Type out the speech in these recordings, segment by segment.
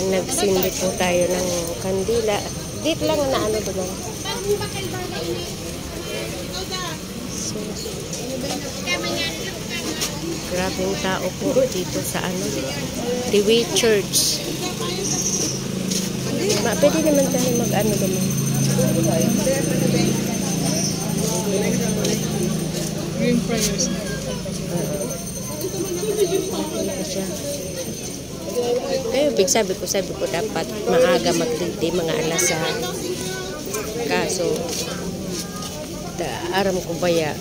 Nagsindi po tayo ng kandila. Dito lang na ano doon. So, grabing tao po dito sa ano, Tiwi Church. Pwede naman tayo mag-ano naman. Green prayers. Kaya sabi ko dapat maaga mag-ready, mga alas sa kaso aram ko baya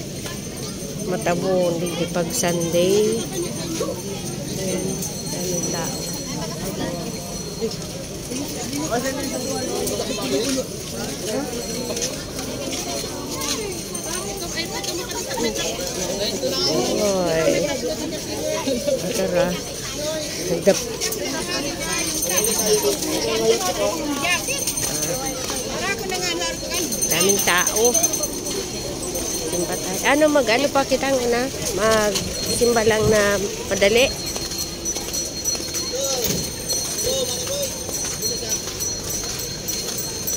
matabon di pag Sunday daming tao. Oy, tara. Daming tao. Simba tayo. Ano pa kita na? Magsimba lang na madali.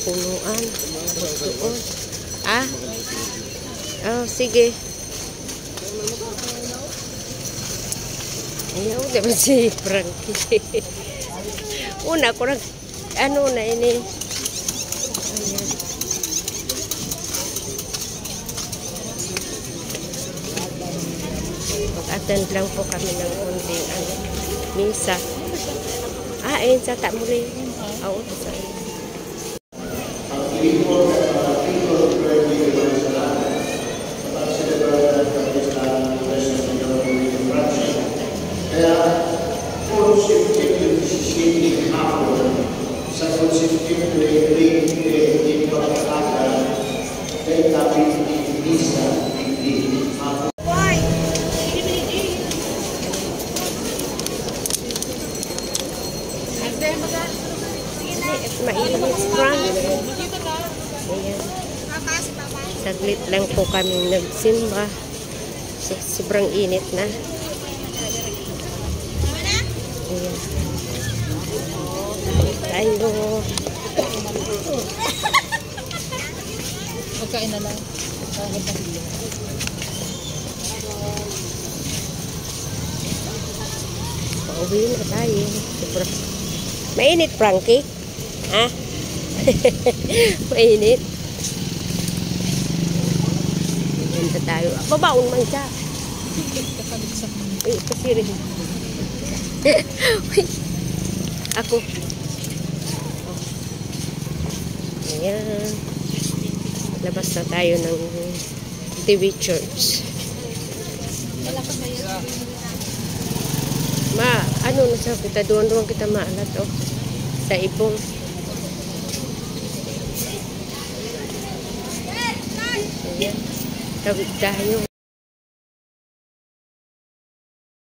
Punuan. Punuan. Oh, sige. Ayaw, diba si Frankie? Una ko ano na ini. Ayan. Mag-attend lang po kami ng konting misa. Ayun sa tamuli. Oo, sa mainit strong. Ayan. Saglit lang po kami nagsimba. Sobrang init na. Ayan. Tayo. Pagkain na lang. Pauwi na tayo. Sobrang mainit, Frankie. Ha? Mainit. Ganda tayo. Babaon man siya. Ay, pasirin. Ako. Ayan. Labas na tayo ng Tiwi Church. Ano na sa kita? Doon kita maalat, oh. Sa ibong. Ayan. Tawid tayo.